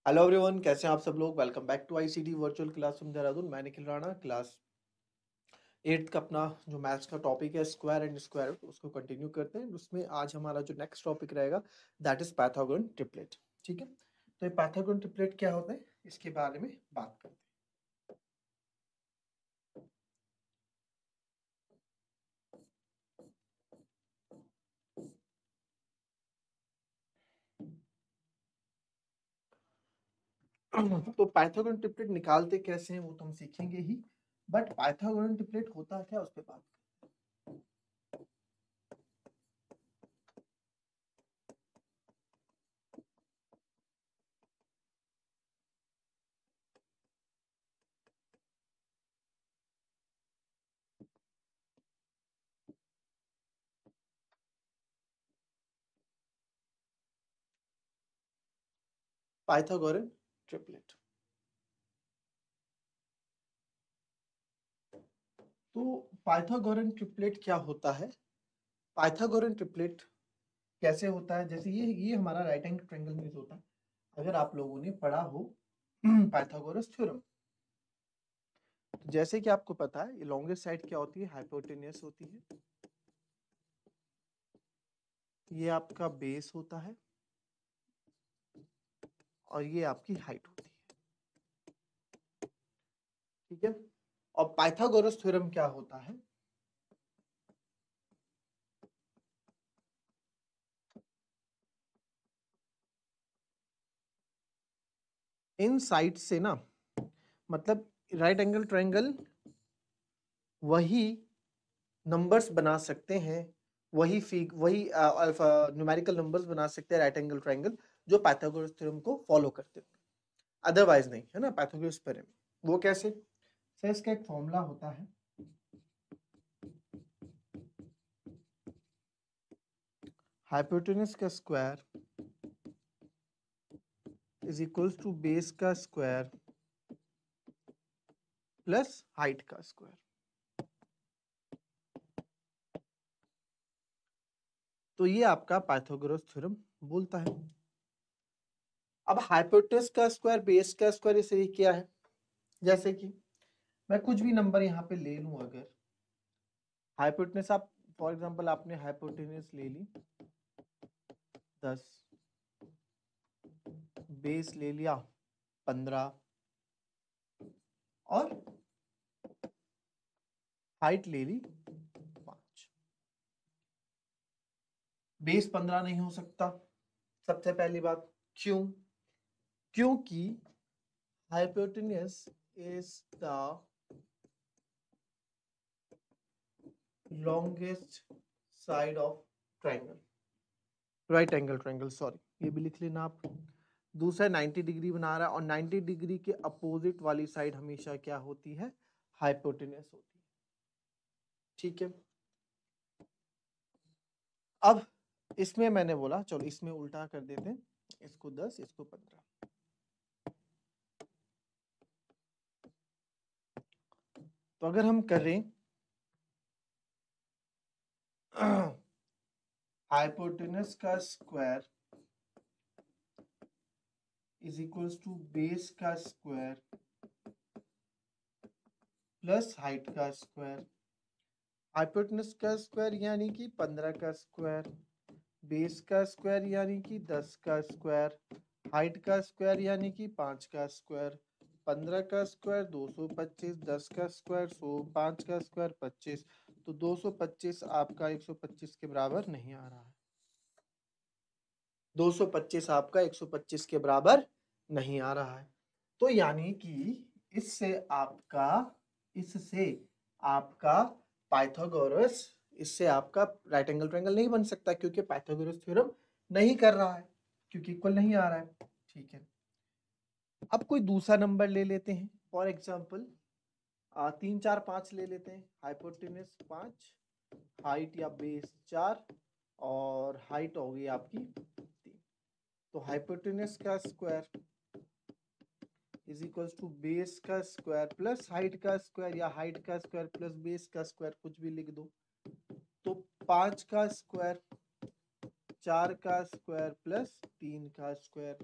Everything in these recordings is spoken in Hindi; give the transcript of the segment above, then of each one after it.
हेलो एवरीवन, कैसे हैं आप सब लोग। Welcome back to ICT virtual classroom Dehradun. मैं निखिल राणा, क्लास 8 का अपना जो मैथ्स का टॉपिक है स्क्वायर एंड स्क्वायर रूट, उसको कंटिन्यू करते हैं। उसमें आज हमारा जो नेक्स्ट टॉपिक रहेगा दैट इज पाइथागोरन ट्रिपलेट। ठीक है, तो ये पाइथागोरन ट्रिपलेट क्या होता है इसके बारे में बात करते हैं। तो पाइथागोरन ट्रिपलेट निकालते कैसे हैं वो तो हम सीखेंगे ही, बट पाइथागोरन ट्रिपलेट होता क्या उस पर बात पाइथागोरन ट्रिपलेट। तो पाइथागोरन ट्रिपलेट क्या होता है? पाइथागोरन ट्रिपलेट कैसे होता है? जैसे ये हमारा राइट एंगल ट्रायंगल में होता है। अगर आप लोगों ने पढ़ा हो पाइथागोरस थ्योरम, तो जैसे कि आपको पता है लॉन्गेस्ट साइड क्या होती है? हाइपोटेन्यूस होती है। ये आपका बेस होता है और ये आपकी हाइट होती है। ठीक है, और पाइथागोरस थ्योरम क्या होता है? इन साइड से ना, मतलब राइट एंगल ट्रायंगल वही नंबर्स बना सकते हैं, वही न्यूमेरिकल नंबर्स बना सकते हैं राइट एंगल ट्रायंगल जो पाइथागोरस थ्योरम को फॉलो करते हैं, अदरवाइज नहीं, है ना। पाइथागोरस थ्योरम वो कैसे? सर इसका एक फॉर्मूला होता है, हाइपोटेनस का square is equals to base का स्क्वायर प्लस हाइट का स्क्वायर। तो ये आपका पाइथागोरस थ्योरम बोलता है। अब हाइपोटेनस का स्क्वायर बेस का स्क्वायर इसे क्या है? जैसे कि मैं कुछ भी नंबर यहाँ पे ले लूं, अगर हाइपोटेनस आप फॉर एग्जांपल आपने हाइपोटेनस ले ली 10, बेस ले लिया 15 और हाइट ले ली 5। बेस 15 नहीं हो सकता, सबसे पहली बात। क्यों? क्योंकि hypotenuse is the longest side of triangle, right angle triangle, sorry ये भी लिख लेना आप। दूसरा 90 डिग्री बना रहा है और 90 डिग्री के अपोजिट वाली साइड हमेशा क्या होती है? हाइपोटेन्यूस होती है। ठीक है, अब इसमें मैंने बोला चलो इसमें उल्टा कर देते हैं, इसको 10 इसको 15। तो अगर हम करें हाइपोटेनस का square is equals to base का स्क्वायर प्लस हाइट का स्क्वायर। हाइपोटेनस का स्क्वायर यानी कि 15 का स्क्वायर, बेस का स्क्वायर यानी कि 10 का स्क्वायर, हाइट का स्क्वायर यानी कि 5 का स्क्वायर। 15 का स्क्वायर 225, 10 का स्क्वायर 100, 5 का स्क्वायर 25। तो 225 आपका 125 के बराबर नहीं आ रहा है। 225 आपका 125 के बराबर नहीं आ रहा है। तो यानी कि इससे आपका इससे आपका पाइथागोरस इससे आपका राइट एंगल ट्रायंगल नहीं बन सकता, क्योंकि पाइथागोरस थ्योरम नहीं कर रहा है, क्योंकि इक्वल नहीं आ रहा है। ठीक है, अब कोई दूसरा नंबर ले लेते हैं। फॉर एग्जाम्पल 3 4 5 ले लेते हैं। हाइपोटेनस 5, हाइट या बेस 4 और हाइट हो गई आपकी 3। तो हाइपोटेनस का square is equals to base का स्क्वायर प्लस हाइट का स्क्वायर, या हाइट का स्क्वायर प्लस बेस का स्क्वायर, कुछ भी लिख दो। तो 5 का स्क्वायर, 4 का स्क्वायर प्लस 3 का स्क्वायर।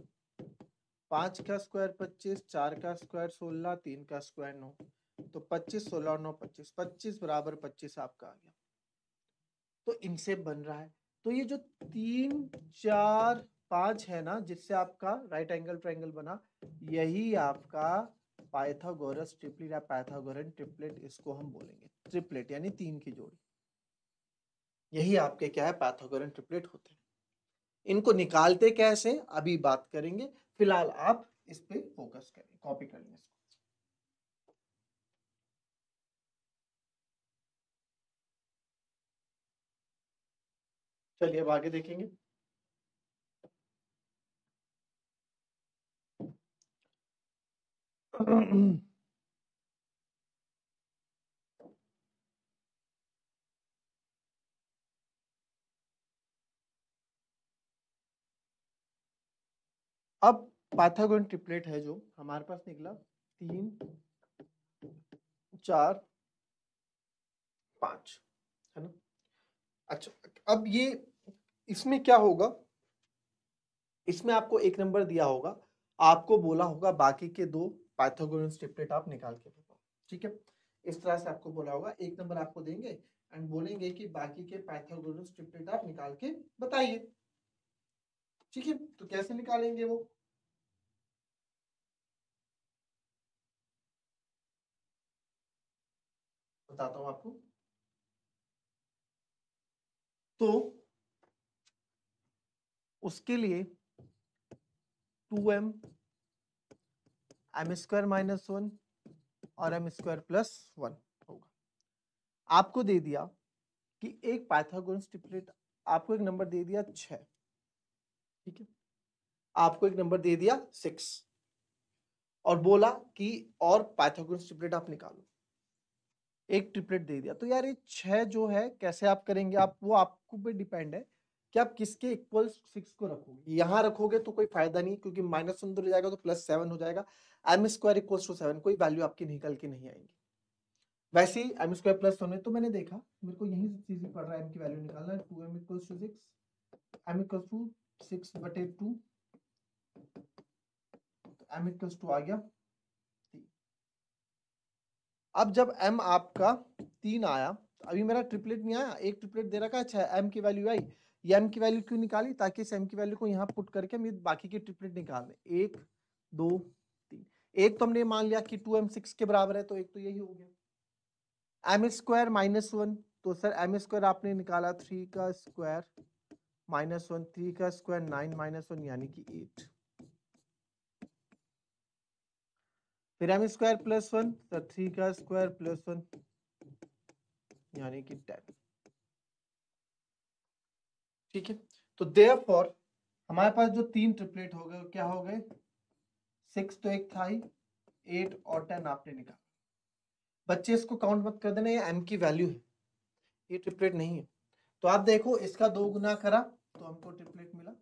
5 का स्क्वायर 25, 4 का स्क्वायर 16, 3 का स्क्वायर 9, तो 25, 16 और 9 25, 25 बराबर 25 आपका आ गया। तो इनसे बन रहा है। तो ये जो 3 4 5 है ना, जिससे आपका राइट एंगल ट्रायंगल बना, यही आपका पाइथागोरस ट्रिपलेट या पाइथागोरन ट्रिपलेट इसको हम बोलेंगे। ट्रिपलेट यानी 3 की जोड़ी, यही आपके क्या है पाइथागोरन ट्रिपलेट होते हैं। इनको निकालते कैसे अभी बात करेंगे, फिलहाल आप इस पे फोकस करें, कॉपी कर लें इसको। चलिए अब आगे देखेंगे। अब पाइथागोरन ट्रिपलेट है जो हमारे पास निकला 3 4 5, है ना। अच्छा, अब ये इसमें क्या होगा, इसमें आपको एक नंबर दिया होगा, आपको बोला होगा बाकी के दो पाइथागोरन ट्रिपलेट आप निकाल के बताओ। ठीक है, इस तरह से आपको बोला होगा, एक नंबर आपको देंगे एंड बोलेंगे कि बाकी के पाइथागोरन ट्रिपलेट आप निकाल के बताइए। ठीक है, तो कैसे निकालेंगे वो, बताता हूं आपको। तो उसके लिए 2m m स्क्वायर माइनस 1 और m स्क्वायर प्लस 1 होगा। आपको दे दिया कि एक पाइथागोरस ट्रिपलेट, आपको एक नंबर दे दिया 6, ठीक है, आपको एक नंबर दे दिया 6 और बोला कि और पाइथागोरस ट्रिपलेट आप निकालो, एक ट्रिपलेट दे दिया। तो यार ये 6 जो है कैसे आप करेंगे, आप वो आपको पे डिपेंड है कि आप किसके इक्वल 6 को रखोगे। यहां रखोगे तो कोई फायदा नहीं, क्योंकि माइनस अंदर हो जाएगा तो प्लस 7 हो जाएगा। एम स्क्वायर इक्वल्स टू 7, कोई वैल्यू आपकी निकल के नहीं आएंगी। वैसे ही एम स्क्वायर प्लस 1 है, तो मैंने देखा मेरे को यही चीज पड़ रहा है, एम की वैल्यू निकालना है। 2m equals to 6, m equals to 6/2, तो m इक्वल्स टू आ गया 3। अब जब m आपका 3 आया, अभी मेरा ट्रिपलेट नहीं आया, एक ट्रिपलेट दे रखा है 6, m की वैल्यू आई। ये m की वैल्यू क्यों निकाली, ताकि इस m की वैल्यू को यहाँ पुट करके हम बाकी के ट्रिपलेट निकाल दें। 1 2 3, एक तो हमने मान लिया कि 2m 6 के बराबर है, तो एक तो यही हो गया। m स्क्वायर माइनस 1, तो सर m स्क्वायर आपने निकाला 3 का स्क्वायर माइनस 1, 3 का स्क्वायर 9 माइनस 1 यानी कि 8। फिर m स्क्वायर प्लस 1, तो 3 का स्क्वायर प्लस 1 यानी कि 10। ठीक है, तो देयरफॉर हमारे पास जो 3 ट्रिपलेट हो गए, क्या हो गए, 6 तो एक था ही, 8 और 10 आपने निकाला। बच्चे इसको काउंट मत कर देना, ये m की वैल्यू है, ये ट्रिपलेट नहीं है। तो आप देखो, इसका 2 गुना करा तो हमको ट्रिपलेट मिला,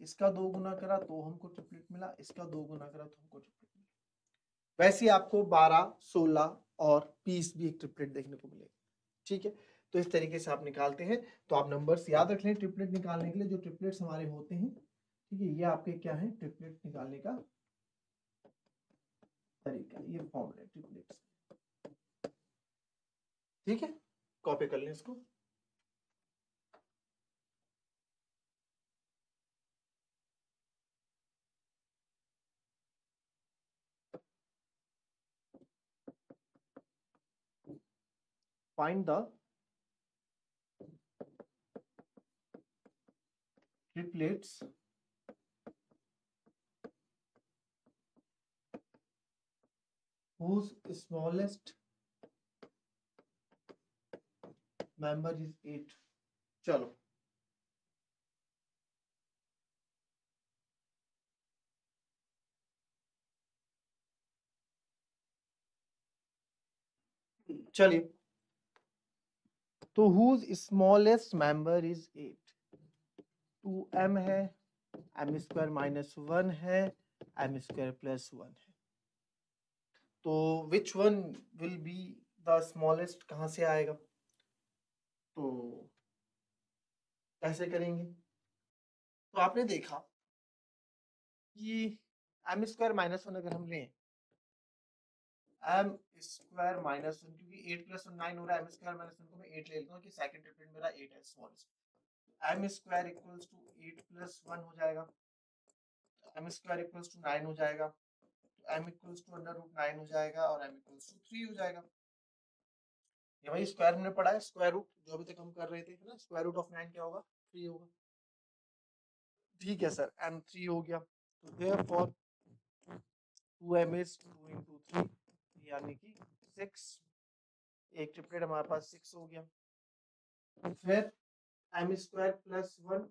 इसका 2 गुना करा तो हमको ट्रिपलेट मिला, इसका 2 गुना करा तो हमको ट्रिपलेट मिला। वैसे ही आपको 12 16 और 20 भी एक ट्रिपलेट देखने को मिलेगा। ठीक है, तो इस तरीके से आप निकालते हैं। तो आप नंबर्स याद रख लें ट्रिपलेट निकालने के लिए, जो ट्रिपलेट्स हमारे होते हैं। ठीक है, ये आपके क्या है ट्रिपलेट निकालने का तरीका, ये फॉर्मूला है ट्रिपलेट्स। ठीक है, कॉपी कर लें इसको। Find the triplets whose smallest member is 8। चलो चलिए, तो whose smallest member is 8, 2m है, m स्क्वायर माइनस 1 है, m स्क्वायर प्लस 1 है। तो which one will be the smallest, कहाँ से आएगा, तो कैसे करेंगे। तो आपने देखा कि एम स्क्वायर माइनस वन अगर हम लें, एम स्क्वायर माइनस वन, क्योंकि 8 प्लस 1 9 हो रहा है, एम स्क्वायर माइनस वन को मैं 8 ले लेता हूँ कि सेकंड ट्रिपलेट मेरा 8 है smallest. M square equals to 8 plus 1 हो जाएगा, एम स्क्वायर इक्वल्स टू 9 हो जाएगा, तो M equals to under root 9 हो जाएगा और एम इक्वल्स टू 3 हो जाएगा। ये भाई स्क्वायर हमने पढ़ा है, स्क्वायर रूट जो अभी तक हम कर रहे थे है ना, स्क्वायर रूट ऑफ 9 क्या होगा, 3 होगा। ठीक है सर, एम 3 हो गया, तो देयरफॉर 2m इज 2 into 3 यानी कि 6, एक ट्रिपलेट हमारे पास 6 हो गया। फिर एम स्क्वायर प्लस 1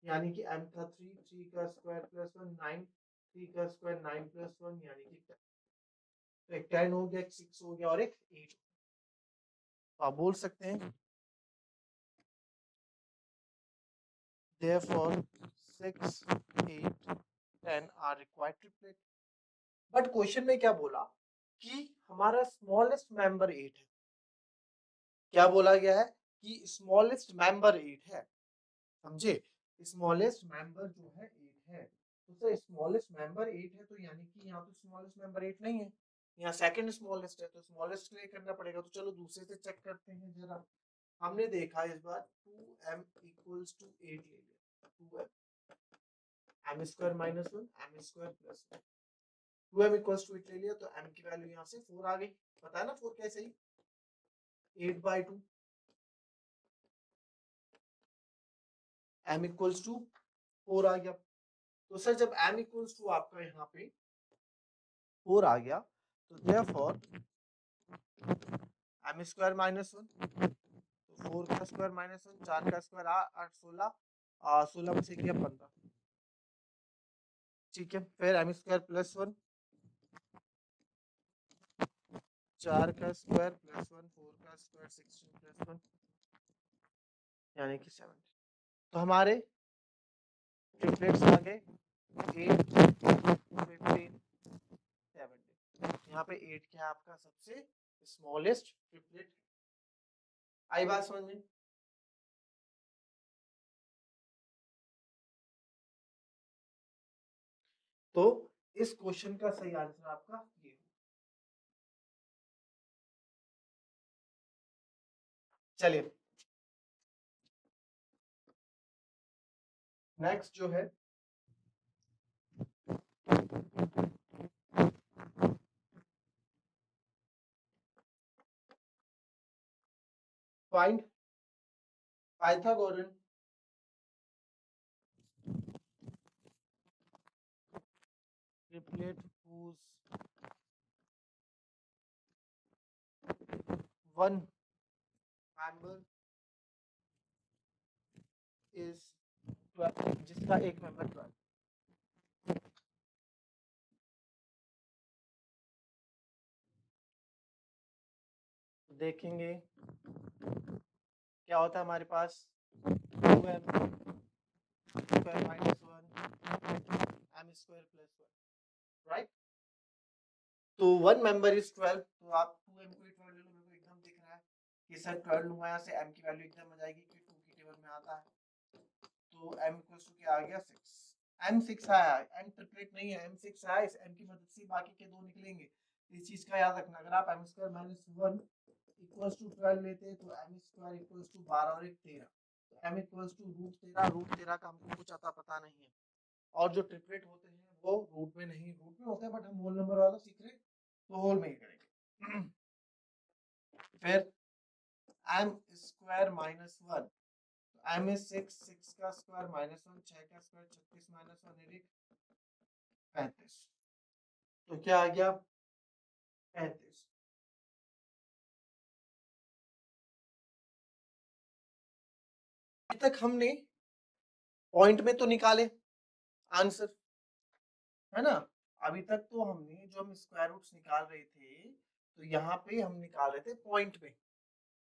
यानी कि m था 3, 3 का स्क्वायर प्लस 1 9, 3 का स्क्वायर 9 प्लस 1 यानी कि 10, तो एक 10 हो गया, एक 6 हो गया और एक 8। तो आप बोल सकते हैं therefore 6, 8, 10 are required triplet। But question में क्या बोला कि हमारा स्मॉलेस्ट मेंबर 8 है। क्या बोला गया है कि स्मॉलेस्ट मेंबर 8 है, समझे, स्मॉलेस्ट मेंबर जो है 8 है। तो सर स्मॉलेस्ट मेंबर 8 है, तो यानी कि यहाँ तो स्मॉलेस्ट मेंबर 8 नहीं है, यहाँ सेकंड स्मॉलेस्ट है, तो स्मॉलेस्ट के लिए करना पड़ेगा। तो चलो दूसरे से चेक करते हैं जरा। हमने देखा इस बार 2m इक्वल्स टू 8 ले लिया, 2m, m square minus 1, m square plus 1, 2m equals to 8 ले लिया, तो m की वैल्यू यहाँ से 4 आ गई। पता है ना 4 कैसे ही, 8/2, m इक्वल्स टू 4 आ गया। तो सर जब m इक्वल्स टू आपका यहाँ पे 4 आ गया, तो देयरफॉर m स्क्वायर माइनस 1, तो 4 का स्क्वायर माइनस 1, 4 का स्क्वायर 8, 16, 16 में से गया 15। ठीक है, फिर m स्क्वायर प्लस 1, 4 का स्क्वायर प्लस 1, 4 का स्क्वायर 16 प्लस 1 यानी कि 17। तो हमारे ट्रिपलेट्स आ गए 8, 15, 17। यहाँ पे 8 क्या है आपका सबसे स्मॉलेस्ट ट्रिपलेट। आई बात समझ में? तो इस क्वेश्चन का सही आंसर आपका ये होगा। चलिए नेक्स्ट जो है find Pythagorean triplet whose one member is 12, जिसका एक मेंबर 12। देखेंगे क्या होता है हमारे पास 2m square minus 1 m square plus 1, right. तो वन मेंबर इज 12, तो आप 2m को 12 ले लो, मेरे को एकदम दिख रहा है कि सर 12 लूंगा यहाँ से m की वैल्यू एकदम आ जाएगी कि 2 की टेबल में आता है। तो m इक्वल्स टू क्या आ गया 6, m 6 आया, m ट्रिपलेट नहीं है, m 6 आया, इस m की मदद से बाकी के दो निकलेंगे। इस चीज का याद रखना, अगर आप m square minus 1 equals to 12 लेते हैं तो m स्क्वायर इक्वल्स टू 12 और 1 13, तो m इक्वल्स टू √13 का हमको कुछ आता पता नहीं है। और जो ट्रिपलेट होते हैं वो रूट में नहीं, रूट में होते हैं बट हम होल नंबर वाला सीख रहे हैं तो होल में ही करेंगे। फिर m square minus 1, m is 6, 6 का स्क्वायर माइनस 1, 6 का स्क्वायर 36 माइनस 1 35, तो क्या आ गया 35। अभी तक हमने पॉइंट में तो निकाले आंसर, है ना। अभी तक तो हमने जो हम स्क्वायर रूट्स निकाल रहे थे तो यहाँ पे हम निकाल रहे थे पॉइंट में,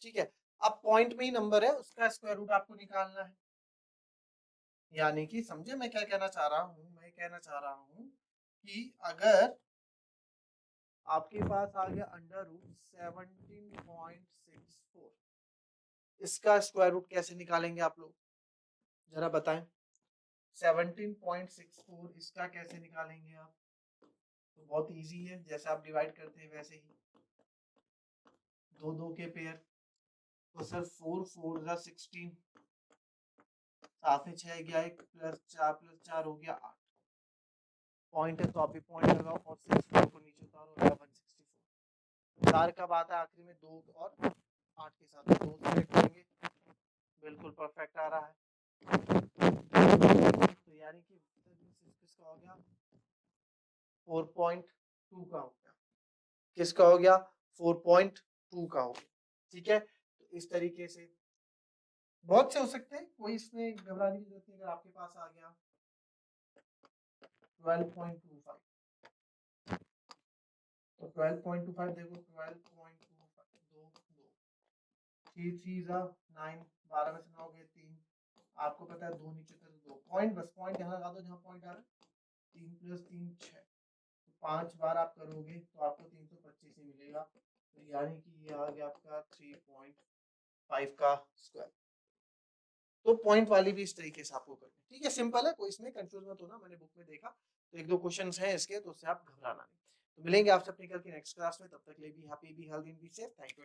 ठीक है। अब पॉइंट में ही नंबर है, उसका स्क्वायर रूट आपको निकालना है। यानी कि समझे मैं क्या कहना चाह रहा हूँ, मैं कहना चाह रहा हूँ कि अगर आपके पास आ गया अंडर रूट 17.64, इसका स्क्वायर रूट कैसे निकालेंगे आप लोग जरा बताएं। 17.64 इसका कैसे निकालेंगे आप? तो बहुत इजी है, जैसे आप डिवाइड करते हैं वैसे ही, दो दो के पेयर, तो सर 4 4 जा 16, साथ में 6 गया, एक प्लस 4 हो गया 8 पॉइंट है, तो आप भी पॉइंट लगाओ और 64 को नीचे उतारो, 164। 4 कब आता है आखिरी में? 2 और 8 के साथ 2 सेलेक्ट करेंगे, बिल्कुल परफेक्ट आ रहा है। तो यानी कि किसका हो गया? 4.2 का हो गया। किसका हो गया? 4.2 का हो गया। ठीक है, तो इस तरीके से बहुत से हो सकते हैं, कोई इसमें घबराने की जरूरत नहीं। अगर आपके पास आ गया 12.25, तो 12.25 देखो, 12.25 दो 3 3 जा 9, 12 में से 9 गए 3, आपको पता है 2 नीचे कर दो पॉइंट, बस पॉइंट यहाँ लगा दो जहाँ पॉइंट आ रहा है, 3 प्लस 3 6, 5 बार आप करोगे तो आपको 325 ही मिलेगा। तो यानी कि ये आ गया आपका 3.5 का स्क्वायर। तो पॉइंट वाली भी इस तरीके से आपको करनी है। ठीक है, सिंपल है, कोई इसमें कंफ्यूज मत होना, मैंने बुक में देखा तो एक दो क्वेश्चंस हैं इसके, तो उससे आप घबराना नहीं। तो मिलेंगे आपसे अपनी कल की नेक्स्ट क्लास में, तब तक के लिए be happy, be healthy, be safe. Thank you.